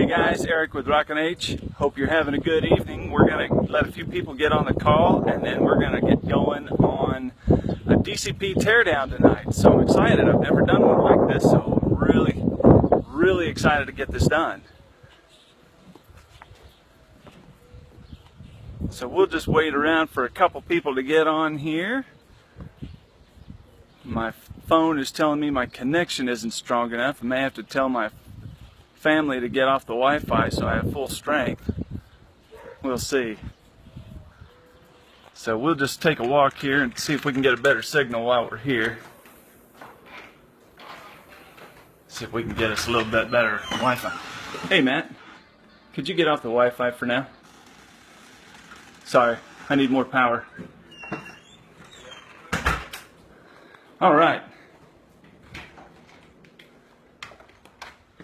Hey guys, Eric with Rockin' H. Hope you're having a good evening. We're going to let a few people get on the call, and then we're going to get going on a DCP teardown tonight. So I'm excited. I've never done one like this, so really excited to get this done. So we'll just wait around for a couple people to get on here. My phone is telling me my connection isn't strong enough. I may have to tell my family to get off the Wi-Fi so I have full strength. We'll see. So we'll just take a walk here and see if we can get a better signal while we're here. See if we can get us a little bit better Wi-Fi. Hey Matt, could you get off the Wi-Fi for now? Sorry, I need more power. All right.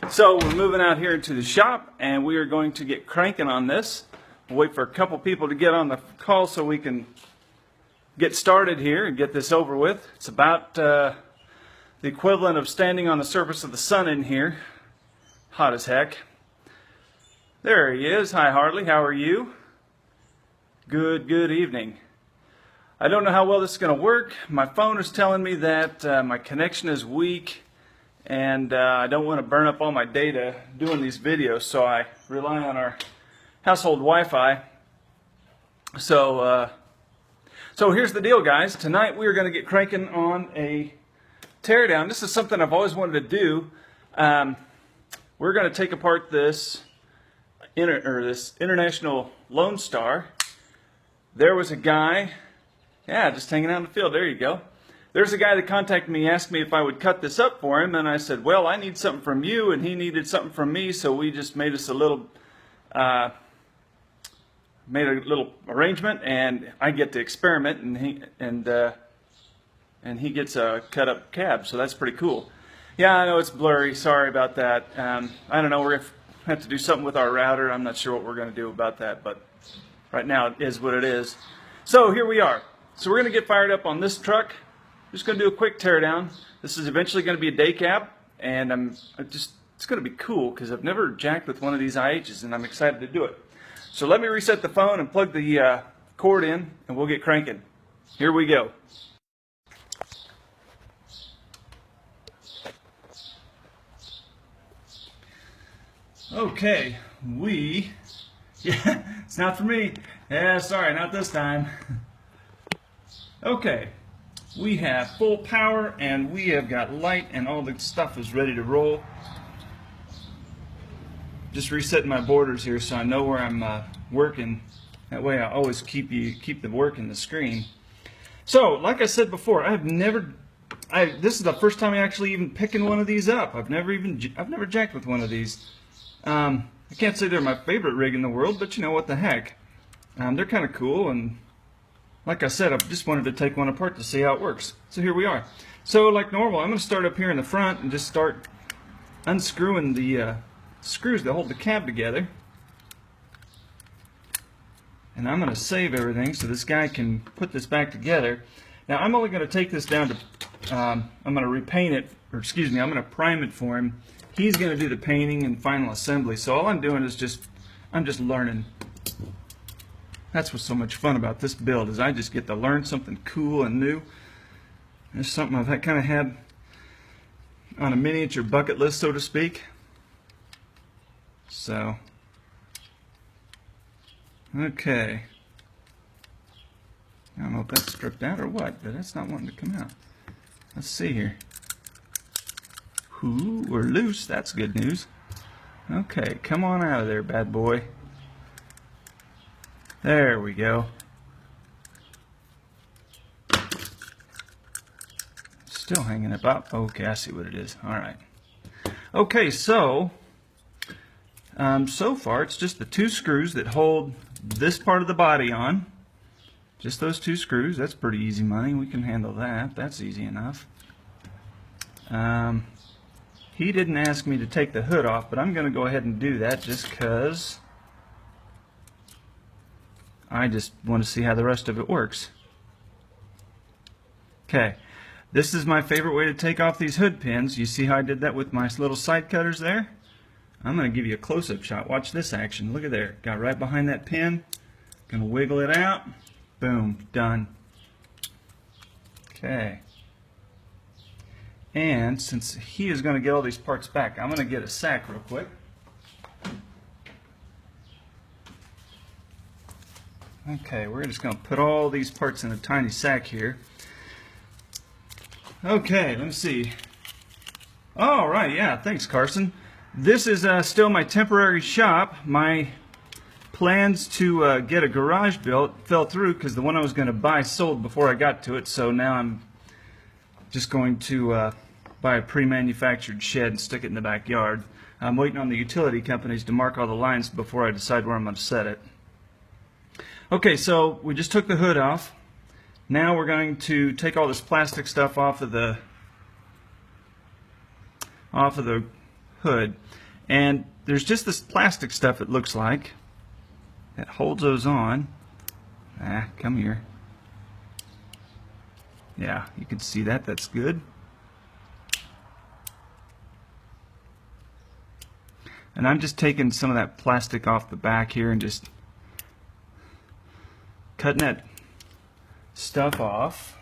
So we're moving out here into the shop, and we are going to get cranking on this. We'll wait for a couple people to get on the call so we can get started here and get this over with. It's about the equivalent of standing on the surface of the sun in here. Hot as heck. There he is. Hi Harley, how are you? Good evening. I don't know how well this is going to work. My phone is telling me that my connection is weak, and I don't want to burn up all my data doing these videos, so I rely on our household Wi-Fi. So here's the deal, guys. Tonight we are going to get cranking on a teardown. This is something I've always wanted to do. We're going to take apart this International Lonestar. There was a guy, yeah, just hanging out in the field. There you go. There's a guy that contacted me, asked me if I would cut this up for him, and I said, well, I need something from you, and he needed something from me, so we just made us a little, arrangement, and I get to experiment, and he gets a cut up cab, so that's pretty cool. Yeah, I know it's blurry. Sorry about that. I don't know. We're gonna have to do something with our router. I'm not sure what we're going to do about that, but right now it is what it is. So here we are. So we're going to get fired up on this truck. Just going to do a quick teardown. This is eventually going to be a day cab, and it's going to be cool because I've never jacked with one of these IHs, and I'm excited to do it. So let me reset the phone and plug the cord in, and we'll get cranking. Here we go. Okay, yeah, it's not for me. Yeah, sorry, not this time. Okay, we have full power, and we have got light, and all the stuff is ready to roll. Just resetting my borders here so I know where I'm working. That way I always keep the work in the screen. So, like I said before, this is the first time I actually even picking one of these up. I've never jacked with one of these. I can't say they're my favorite rig in the world, but you know what the heck. They're kind of cool, and like I said, I just wanted to take one apart to see how it works. So here we are. So like normal, I'm going to start up here in the front and just start unscrewing the screws that hold the cab together. And I'm going to save everything so this guy can put this back together. Now I'm only going to take this down to, I'm going to repaint it, or excuse me, I'm going to prime it for him. He's going to do the painting and final assembly. So all I'm doing is I'm just learning. That's what's so much fun about this build, is I just get to learn something cool and new. It's something I've kind of had on a miniature bucket list, so to speak. So, okay. I don't know if that's stripped out or what, but that's not wanting to come out. Let's see here. Ooh, we're loose. That's good news. Okay, come on out of there, bad boy. There we go. Still hanging about. Okay, I see what it is. All right. Okay, so so far it's just the two screws that hold this part of the body on. Just those two screws. That's pretty easy money. We can handle that. That's easy enough. He didn't ask me to take the hood off, but I'm going to go ahead and do that just because I just want to see how the rest of it works. Okay, this is my favorite way to take off these hood pins. You see how I did that with my little side cutters there? I'm going to give you a close-up shot. Watch this action. Look at there. Got right behind that pin. Going to wiggle it out. Boom. Done. Okay. And since he is going to get all these parts back, I'm going to get a sack real quick. Okay, we're just going to put all these parts in a tiny sack here. Okay, let me see. All right, yeah, thanks, Carson. This is still my temporary shop. My plans to get a garage built fell through because the one I was going to buy sold before I got to it, so now I'm just going to buy a pre-manufactured shed and stick it in the backyard. I'm waiting on the utility companies to mark all the lines before I decide where I'm going to set it. Okay, so we just took the hood off. Now we're going to take all this plastic stuff off of the hood, and there's just this plastic stuff, it looks like, that holds those on. Come here. Yeah, you can see that. That's good. And I'm just taking some of that plastic off the back here and just cutting that stuff off.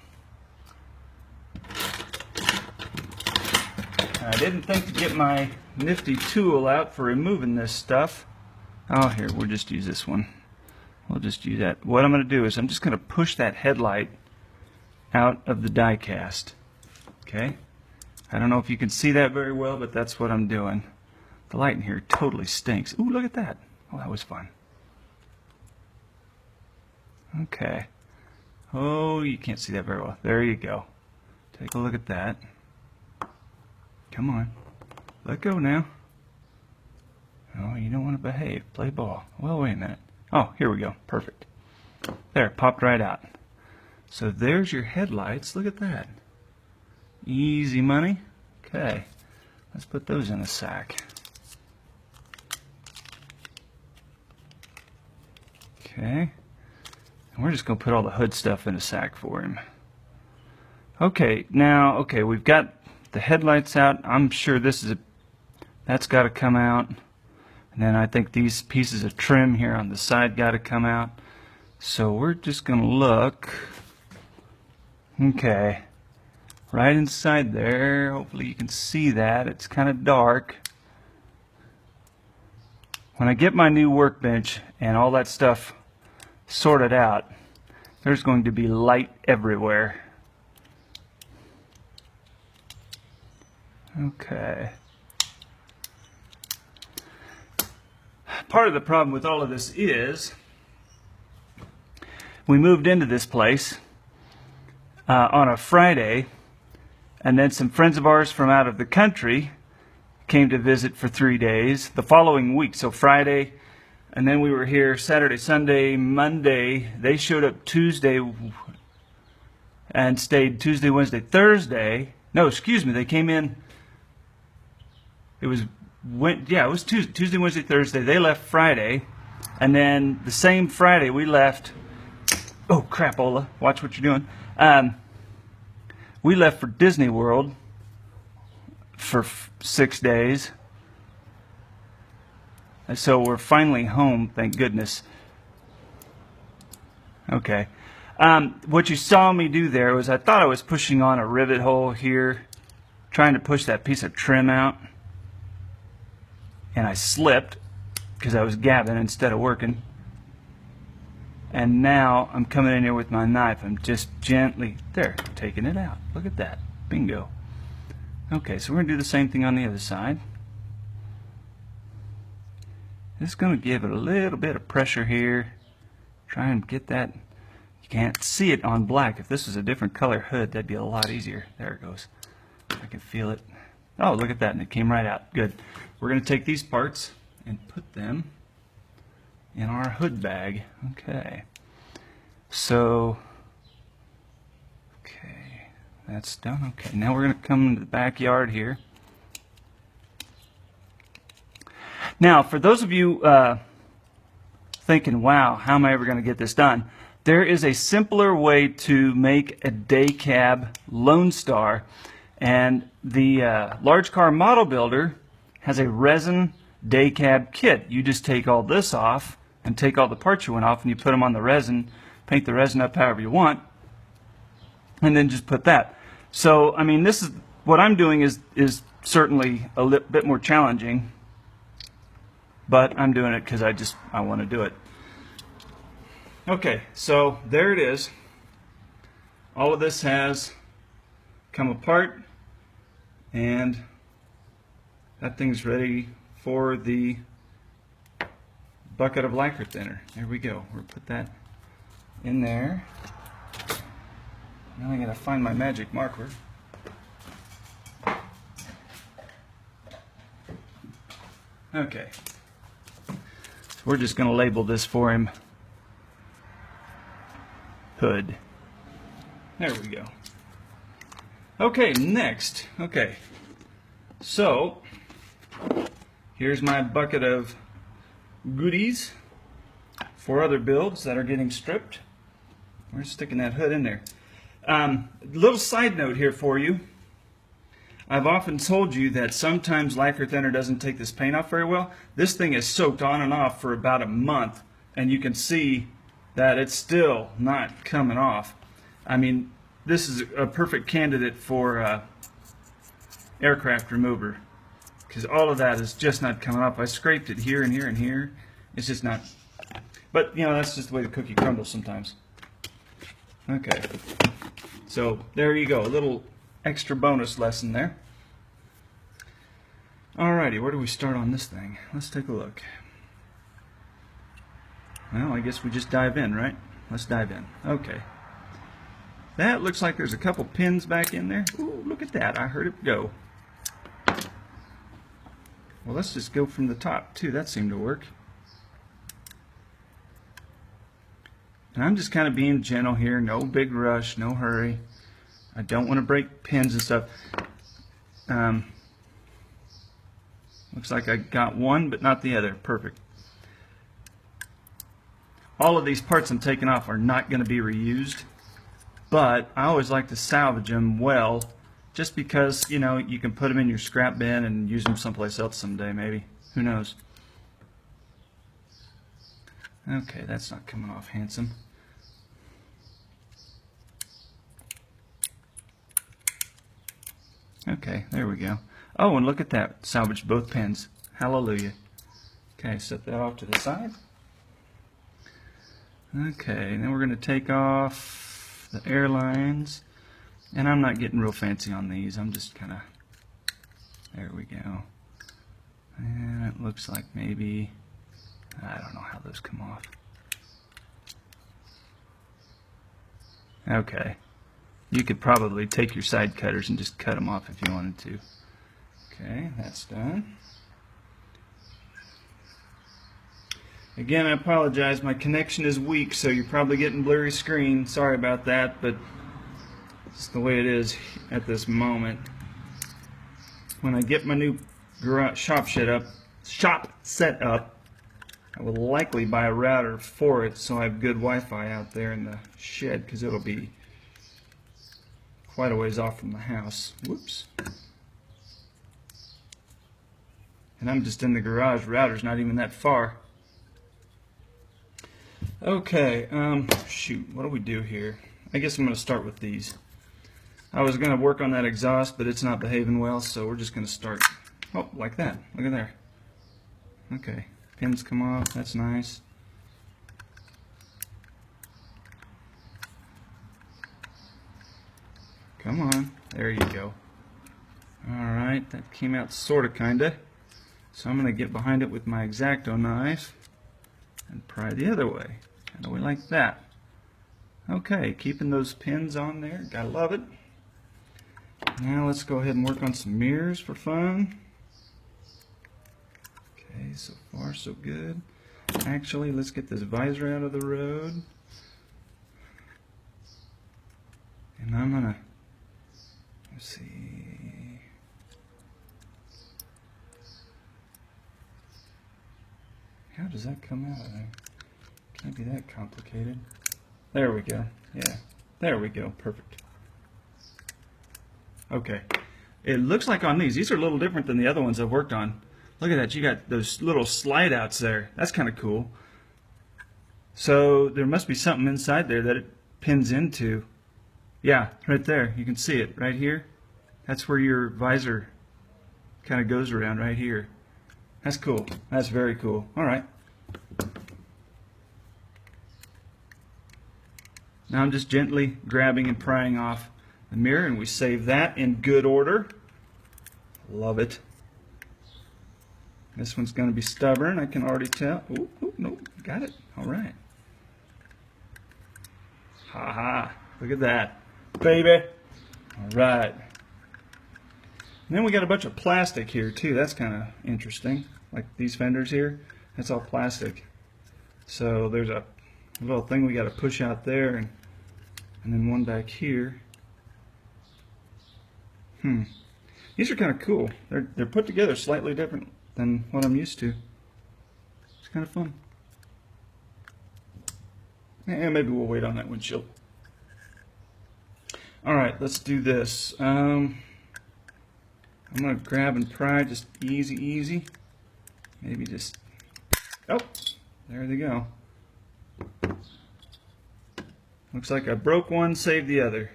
I didn't think to get my nifty tool out for removing this stuff. Oh, here, we'll just use this one. We'll just use that. What I'm going to do is I'm just going to push that headlight out of the die cast. Okay? I don't know if you can see that very well, but that's what I'm doing. The light in here totally stinks. Ooh, look at that. Oh, that was fun. Okay. Oh, you can't see that very well. There you go. Take a look at that. Come on. Let go now. Oh, you don't want to behave. Play ball. Well, wait a minute. Oh, here we go. Perfect. There, popped right out. So there's your headlights. Look at that. Easy money. Okay. Let's put those in a sack. Okay. And we're just going to put all the hood stuff in a sack for him. Okay, now, we've got the headlights out. I'm sure that's got to come out. And then I think these pieces of trim here on the side got to come out. So we're just going to look. Okay. Right inside there. Hopefully you can see that. It's kind of dark. When I get my new workbench and all that stuff sorted out, there's going to be light everywhere. Okay. Part of the problem with all of this is we moved into this place on a Friday, and then some friends of ours from out of the country came to visit for 3 days the following week. So Friday, and then we were here Saturday, Sunday, Monday. They showed up Tuesday and stayed Tuesday, Wednesday, Thursday. No, excuse me, they came in. It was Tuesday, Wednesday, Thursday. They left Friday, and then the same Friday we left. Oh crap, Ola! Watch what you're doing. We left for Disney World for 6 days. And so we're finally home, thank goodness. Okay. What you saw me do there was I thought I was pushing on a rivet hole here, trying to push that piece of trim out. And I slipped because I was gabbing instead of working. And now I'm coming in here with my knife. I'm just gently, there, taking it out. Look at that. Bingo. Okay, so we're going to do the same thing on the other side. Just going to give it a little bit of pressure here. Try and get that. You can't see it on black. If this was a different color hood, that'd be a lot easier. There it goes. I can feel it. Oh, look at that, and it came right out. Good. We're going to take these parts and put them in our hood bag. Okay. So, okay, that's done. Okay, now we're going to come into the backyard here. Now, for those of you thinking, wow, how am I ever going to get this done? There is a simpler way to make a day cab Lonestar. And the large car model builder has a resin day cab kit. You just take all this off and take all the parts you want off and you put them on the resin, paint the resin up however you want, and then just put that. So, I mean, this is what I'm doing is certainly a bit more challenging, but I'm doing it because I want to do it. Okay, so there it is. All of this has come apart, and that thing's ready for the bucket of lacquer thinner. There we go. We'll put that in there. Now I gotta find my magic marker. Okay. So we're just gonna label this for him Hood. There we go. Okay, next. Okay. So here's my bucket of goodies for other builds that are getting stripped. We're sticking that hood in there. Little side note here for you. I've often told you that sometimes lacquer thinner doesn't take this paint off very well. This thing is soaked on and off for about a month, and you can see that it's still not coming off. I mean, this is a perfect candidate for aircraft remover, because all of that is just not coming off. I scraped it here and here and here. It's just not. But, you know, that's just the way the cookie crumbles sometimes. Okay. So, there you go. A little extra bonus lesson there. Alrighty, where do we start on this thing? Let's take a look. Well, I guess we just dive in, right? Let's dive in. Okay. That looks like there's a couple pins back in there. Ooh, look at that. I heard it go. Well, let's just go from the top, too. That seemed to work. And I'm just kind of being gentle here. No big rush, no hurry. I don't want to break pins and stuff. Looks like I got one, but not the other. Perfect. All of these parts I'm taking off are not going to be reused, but I always like to salvage them well, just because, you know, you can put them in your scrap bin and use them someplace else someday, maybe. Who knows? Okay, that's not coming off handsome. Okay, there we go. Oh, and look at that. Salvaged both pins. Hallelujah. Okay, set that off to the side. Okay, then we're going to take off the airlines. And I'm not getting real fancy on these. I'm just kind of... There we go. And it looks like maybe... I don't know how those come off. Okay. You could probably take your side cutters and just cut them off if you wanted to. Okay, that's done. Again, I apologize. My connection is weak, so you're probably getting blurry screen. Sorry about that, but it's the way it is at this moment. When I get my new shop set up, I will likely buy a router for it so I have good Wi-Fi out there in the shed, because it'll be quite a ways off from the house. Whoops. And I'm just in the garage. Router's not even that far. Okay, shoot, what do we do here? I guess I'm going to start with these. I was going to work on that exhaust, but it's not behaving well, so we're just going to start, oh, like that. Look at there. Okay, pins come off, that's nice. Come on, there you go. Alright, that came out sorta kinda. So I'm going to get behind it with my X-Acto knife and pry the other way. Kinda way like that. Okay, keeping those pins on there, gotta love it. Now let's go ahead and work on some mirrors for fun. Okay, so far so good. Actually, let's get this visor out of the road. And I'm gonna, let's see. How does that come out of there? Can't be that complicated. There we go. Yeah, there we go. Perfect. Okay. It looks like on these are a little different than the other ones I've worked on. Look at that, you got those little slide outs there. That's kind of cool. So there must be something inside there that it pins into. Yeah, right there. You can see it right here. That's where your visor kind of goes around right here. That's cool. That's very cool. All right. Now I'm just gently grabbing and prying off the mirror, and we save that in good order. Love it. This one's going to be stubborn, I can already tell. Ooh, ooh, nope, got it. All right. Ha ha. Look at that, baby. All right. And then we got a bunch of plastic here too. That's kind of interesting. Like these fenders here, that's all plastic. So there's a little thing we got to push out there, and then one back here. These are kind of cool. They're put together slightly different than what I'm used to. It's kind of fun. And maybe we'll wait on that windshield. All right, let's do this. I'm gonna grab and pry, just easy, easy. Maybe just, oh, there they go. Looks like I broke one, saved the other.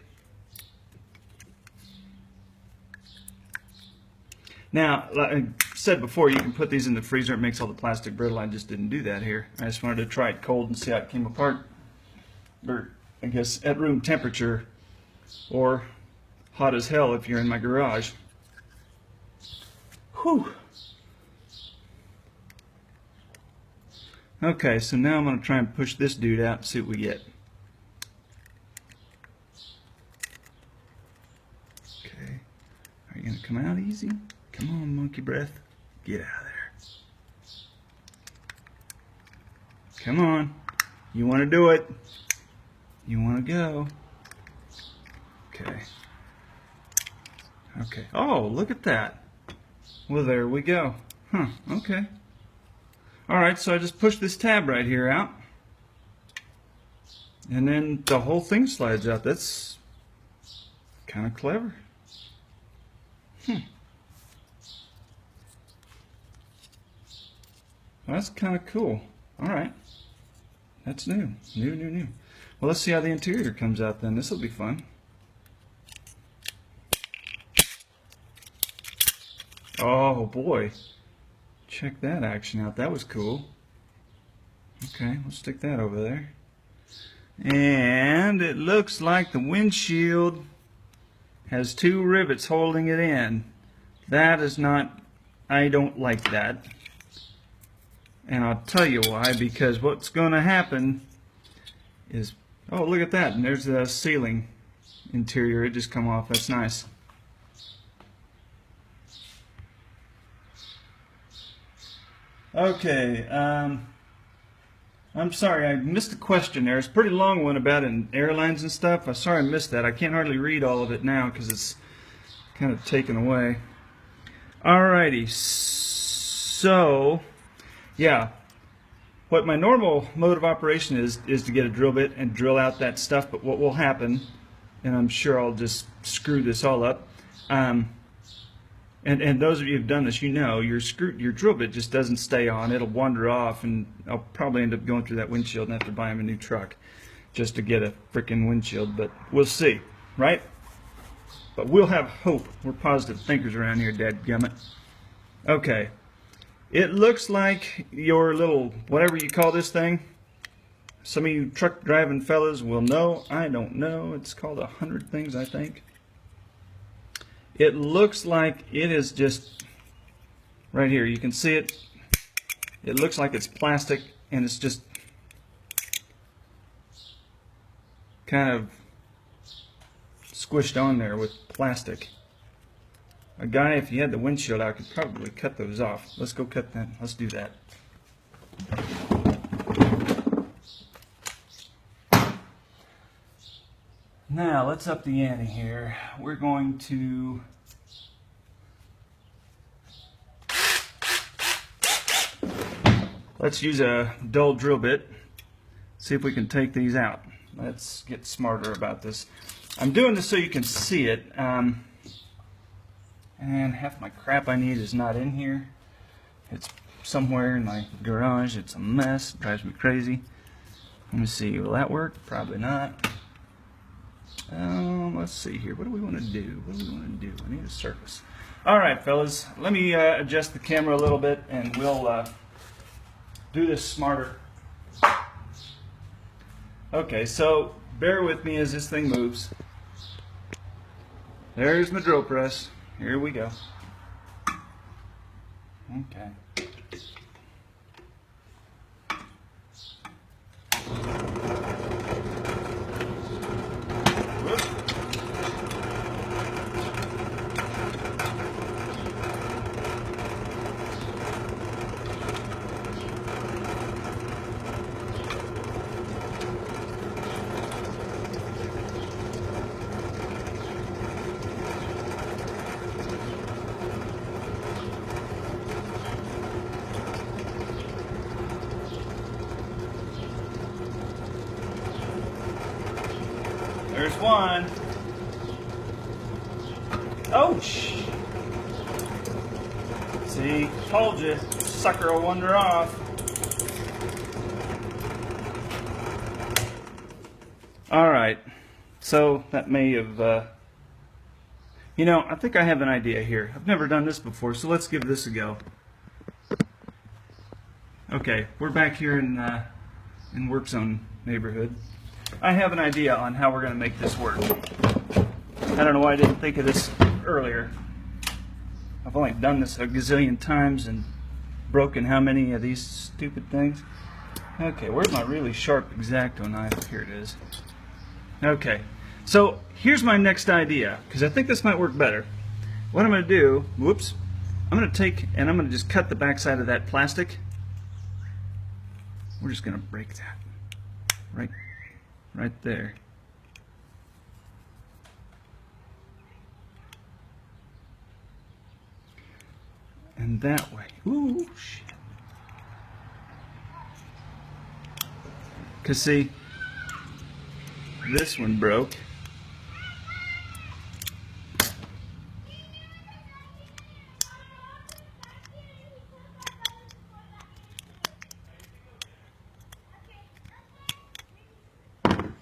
Now, like I said before, you can put these in the freezer. It makes all the plastic brittle. I just didn't do that here. I just wanted to try it cold and see how it came apart. Or, I guess, at room temperature, or hot as hell if you're in my garage. Whew. Okay, so now I'm going to try and push this dude out and see what we get. Okay. Are you going to come out easy? Come on, monkey breath. Get out of there. Come on. You want to do it. You want to go. Okay. Okay. Oh, look at that. Well, there we go. Huh, okay. Alright, so I just push this tab right here out. And then the whole thing slides out. That's kind of clever. That's kind of cool. Alright. That's new. New. Well, let's see how the interior comes out then. This will be fun. Oh boy. Check that action out. That was cool. Okay, we'll stick that over there. And it looks like the windshield has two rivets holding it in. That is not, I don't like that. And I'll tell you why, because what's going to happen is, oh, look at that, and there's the ceiling interior. It just come off. That's nice. Okay, I'm sorry, I missed a question there. It's a pretty long one about airlines and stuff. I'm sorry I missed that. I can't hardly read all of it now because it's kind of taken away. Alrighty, so yeah, what my normal mode of operation is to get a drill bit and drill out that stuff, but what will happen, and I'm sure I'll just screw this all up, and those of you who've done this, you know, your drill bit just doesn't stay on. It'll wander off, and I'll probably end up going through that windshield and have to buy him a new truck just to get a frickin' windshield, but we'll see, right? But we'll have hope. We're positive thinkers around here, dadgummit. Okay. It looks like your little, whatever you call this thing, some of you truck driving fellas will know. I don't know. It's called 100 things, I think. It looks like it is just right here. You can see it. It looks like it's plastic, and it's just kind of squished on there with plastic. A guy, if he had the windshield out, could probably cut those off. Let's go cut that. Let's do that. Now, let's up the ante here. We're going to let's use a dull drill bit. See if we can take these out. Let's get smarter about this. I'm doing this so you can see it. And half my crap I need is not in here. It's somewhere in my garage. It's a mess. It drives me crazy. Let me see. Will that work? Probably not. Let's see here. What do we want to do? What do we want to do? I need a surface. All right, fellas. Let me adjust the camera a little bit, and we'll do this smarter. Okay, so bear with me as this thing moves. There's my drill press. Here we go. Okay. There's one. Ouch! See, told you, sucker will wander off. All right, so that may have, you know, I think I have an idea here. I've never done this before, so let's give this a go. Okay, we're back here in Work Zone neighborhood. I have an idea on how we're going to make this work. I don't know why I didn't think of this earlier. I've only done this a gazillion times and broken how many of these stupid things. Okay, where's my really sharp X-Acto knife? Here it is. Okay, so here's my next idea, because I think this might work better. What I'm going to do, whoops, I'm going to take and I'm going to just cut the backside of that plastic. We're just going to break that right there. And that way. Ooh, shit. Because see, this one broke.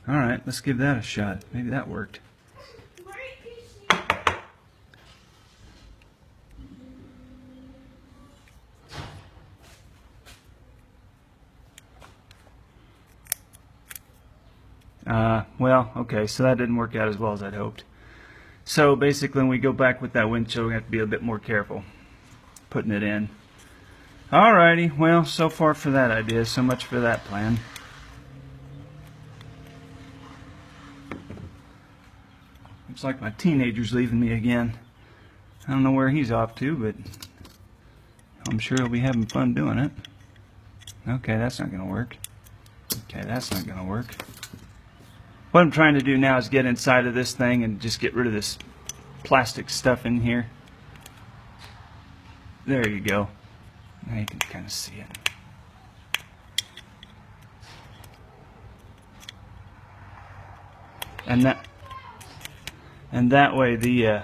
All right, let's give that a shot. Maybe that worked. Well, okay, so that didn't work out as well as I'd hoped. So basically, when we go back with that windshield, we have to be a bit more careful putting it in. Alrighty, well, so far for that idea. So much for that plan. Looks like my teenager's leaving me again. I don't know where he's off to, but I'm sure he'll be having fun doing it. Okay, that's not going to work. Okay, that's not going to work. What I'm trying to do now is get inside of this thing and just get rid of this plastic stuff in here. There you go. Now you can kind of see it. And that way the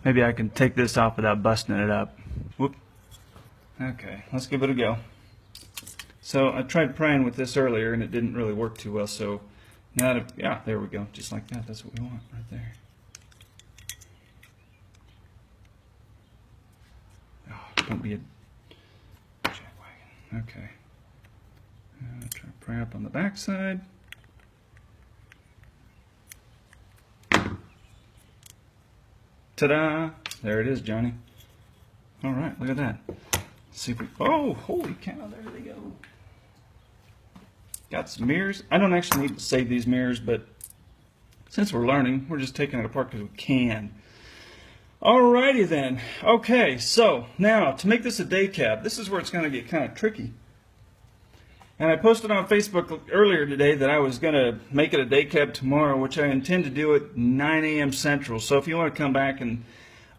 maybe I can take this off without busting it up. Whoop. Okay, let's give it a go. So I tried prying with this earlier and it didn't really work too well, so now that, yeah, there we go, just like that. That's what we want right there. Oh, don't be a jackwagon. Okay. Try to pry up on the back side. Ta-da! There it is, Johnny. All right, look at that. Let's see if we, oh, holy cow, there they go. Got some mirrors. I don't actually need to save these mirrors, but since we're learning, we're just taking it apart because we can. Alrighty then. Okay, so now to make this a day cab, this is where it's going to get kind of tricky. And I posted on Facebook earlier today that I was going to make it a day cab tomorrow, which I intend to do at 9 a.m. Central. So if you want to come back, and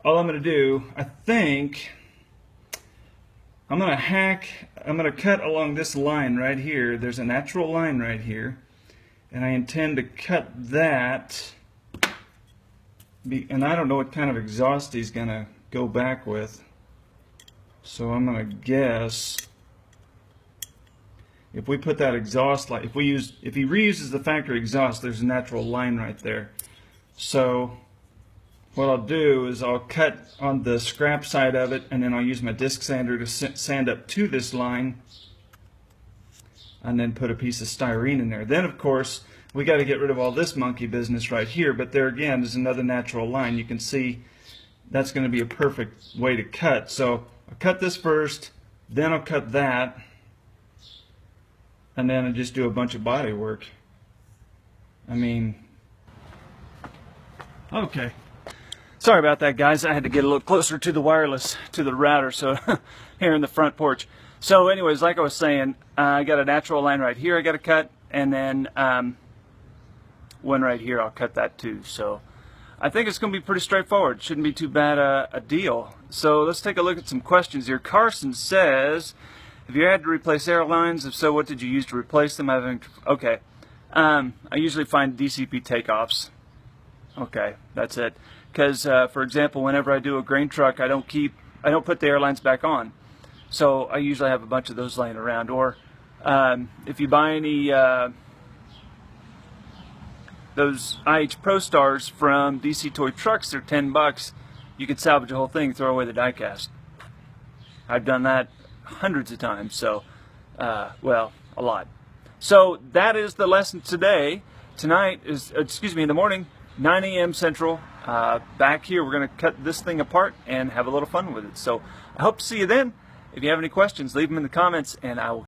all I'm going to do, I think, I'm going to cut along this line right here. There's a natural line right here. And I intend to cut that. And I don't know what kind of exhaust he's going to go back with. So I'm going to guess if we put that exhaust light, if he reuses the factory exhaust, there's a natural line right there. So what I'll do is I'll cut on the scrap side of it, and then I'll use my disc sander to sand up to this line, and then put a piece of styrene in there. Then of course we got to get rid of all this monkey business right here, but there again is another natural line. You can see that's going to be a perfect way to cut. So I'll cut this first, then I'll cut that, and then I'll just do a bunch of body work. I mean, okay. Sorry about that, guys. I had to get a little closer to the wireless, to the router, so here in the front porch. So anyways, like I was saying, I got a natural line right here I got to cut, and then one right here I'll cut that too. So I think it's going to be pretty straightforward. Shouldn't be too bad a deal. So let's take a look at some questions here. Carson says, have you had to replace airlines? If so, what did you use to replace them? Okay. I usually find DCP takeoffs. Okay, that's it. Because, for example, whenever I do a grain truck, I don't put the airlines back on. So I usually have a bunch of those laying around. Or if you buy any those IH Pro Stars from DC Toy Trucks, they're $10. You can salvage the whole thing, throw away the die-cast. I've done that hundreds of times. So, well, a lot. So that is the lesson today. Tonight is, in the morning, 9 a.m. Central. Back here, we're going to cut this thing apart and have a little fun with it. So I hope to see you then. If you have any questions, leave them in the comments, and I will